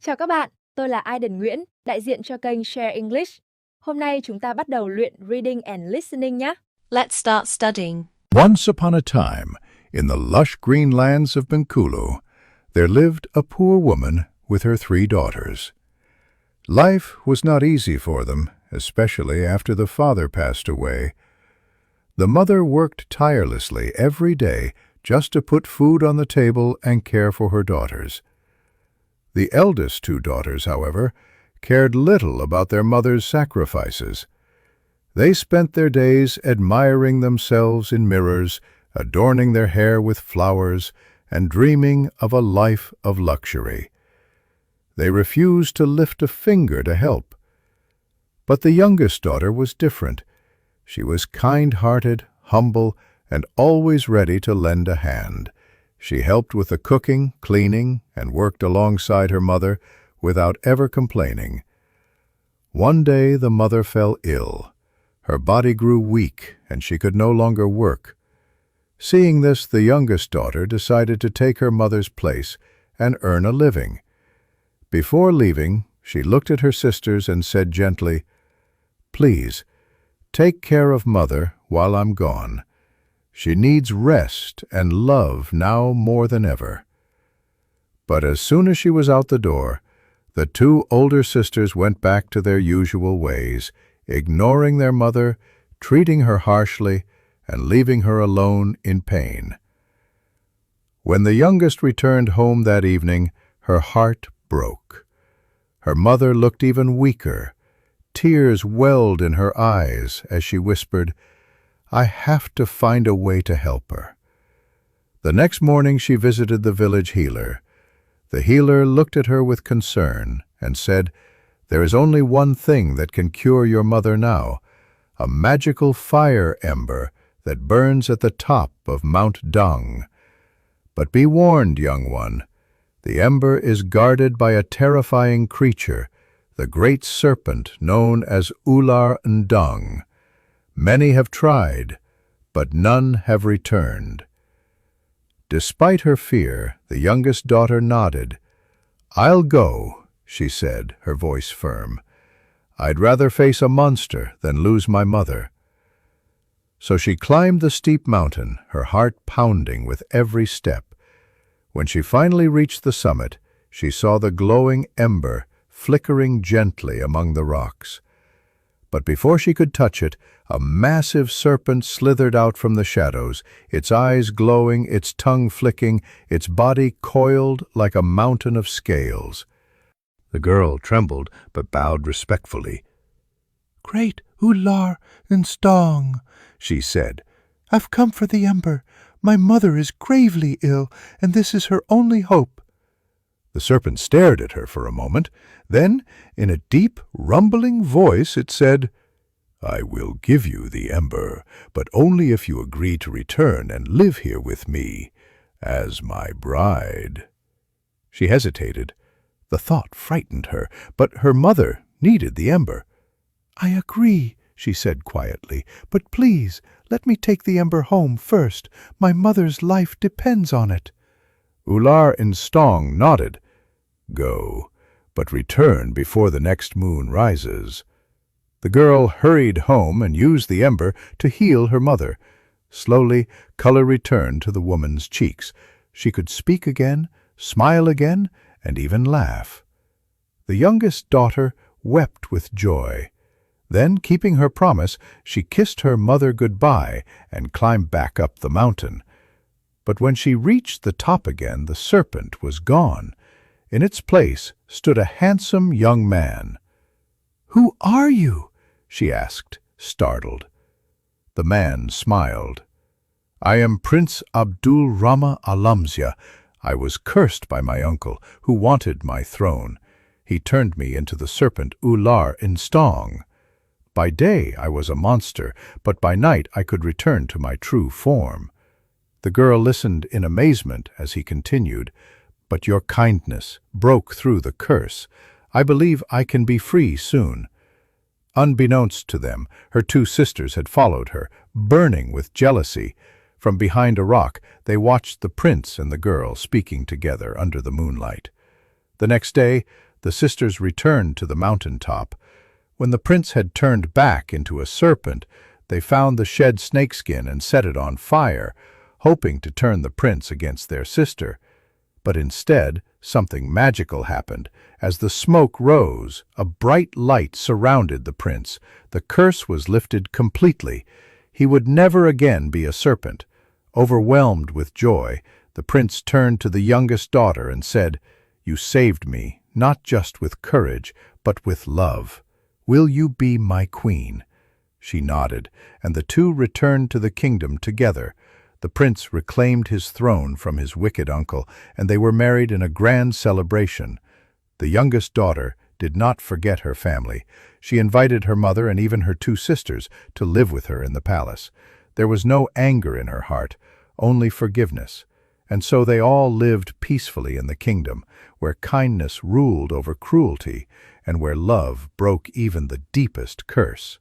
Chào các bạn, tôi là Nguyễn, đại diện cho kênh Share English. Hôm nay chúng ta bắt đầu luyện reading and listening nhé. Let's start studying. Once upon a time, in the lush green lands of Bengkulu, there lived a poor woman with her 3 daughters. Life was not easy for them, especially after the father passed away. The mother worked tirelessly every day just to put food on the table and care for her daughters. The eldest 2 daughters, however, cared little about their mother's sacrifices. They spent their days admiring themselves in mirrors, adorning their hair with flowers, and dreaming of a life of luxury. They refused to lift a finger to help. But the youngest daughter was different. She was kind-hearted, humble, and always ready to lend a hand. She helped with the cooking, cleaning, and worked alongside her mother without ever complaining. One day the mother fell ill. Her body grew weak, and she could no longer work. Seeing this, the youngest daughter decided to take her mother's place and earn a living. Before leaving, she looked at her sisters and said gently, "Please, take care of Mother while I'm gone. She needs rest and love now more than ever." But as soon as she was out the door, the 2 older sisters went back to their usual ways, ignoring their mother, treating her harshly, and leaving her alone in pain. When the youngest returned home that evening, her heart broke. Her mother looked even weaker. Tears welled in her eyes as she whispered, "I have to find a way to help her." The next morning she visited the village healer. The healer looked at her with concern and said, "There is only one thing that can cure your mother now, a magical fire ember that burns at the top of Mount Dung. But be warned, young one, the ember is guarded by a terrifying creature, the great serpent known as Ular Ndung. Many have tried, but none have returned." Despite her fear, the youngest daughter nodded. "I'll go," she said, her voice firm. "I'd rather face a monster than lose my mother." So she climbed the steep mountain, her heart pounding with every step. When she finally reached the summit, she saw the glowing ember flickering gently among the rocks. But before she could touch it, a massive serpent slithered out from the shadows, its eyes glowing, its tongue flicking, its body coiled like a mountain of scales. The girl trembled but bowed respectfully. "Great Ular Ndung," she said, "I've come for the ember. My mother is gravely ill, and this is her only hope." The serpent stared at her for a moment. Then, in a deep, rumbling voice, it said, "I will give you the ember, but only if you agree to return and live here with me as my bride." She hesitated. The thought frightened her, but her mother needed the ember. "I agree," she said quietly, "but please let me take the ember home first. My mother's life depends on it." Ular Ndung nodded. "Go, but return before the next moon rises." The girl hurried home and used the ember to heal her mother. Slowly, color returned to the woman's cheeks. She could speak again, smile again, and even laugh. The youngest daughter wept with joy. Then, keeping her promise, she kissed her mother goodbye and climbed back up the mountain. But when she reached the top again, the serpent was gone. In its place stood a handsome young man. "Who are you?" she asked, startled. The man smiled. "I am Prince Abdul Rama Alamzia. I was cursed by my uncle, who wanted my throne. He turned me into the serpent Ular Ndung. By day I was a monster, but by night I could return to my true form." The girl listened in amazement as he continued, "But your kindness broke through the curse. I believe I can be free soon." Unbeknownst to them, her 2 sisters had followed her, burning with jealousy. From behind a rock, they watched the prince and the girl speaking together under the moonlight. The next day, the sisters returned to the mountain top. When the prince had turned back into a serpent, they found the shed snakeskin and set it on fire, hoping to turn the prince against their sister. But instead, something magical happened. As the smoke rose, a bright light surrounded the prince. The curse was lifted completely. He would never again be a serpent. Overwhelmed with joy, the prince turned to the youngest daughter and said, "You saved me, not just with courage, but with love. Will you be my queen?" She nodded, and the two returned to the kingdom together. The prince reclaimed his throne from his wicked uncle, and they were married in a grand celebration. The youngest daughter did not forget her family. She invited her mother and even her two sisters to live with her in the palace. There was no anger in her heart, only forgiveness. And so they all lived peacefully in the kingdom, where kindness ruled over cruelty, and where love broke even the deepest curse.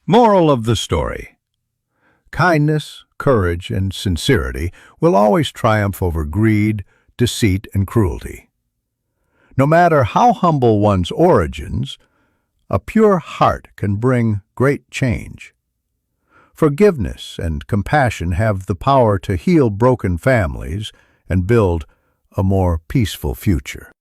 Moral of the story: kindness, courage, and sincerity will always triumph over greed, deceit, and cruelty. No matter how humble one's origins, a pure heart can bring great change. Forgiveness and compassion have the power to heal broken families and build a more peaceful future.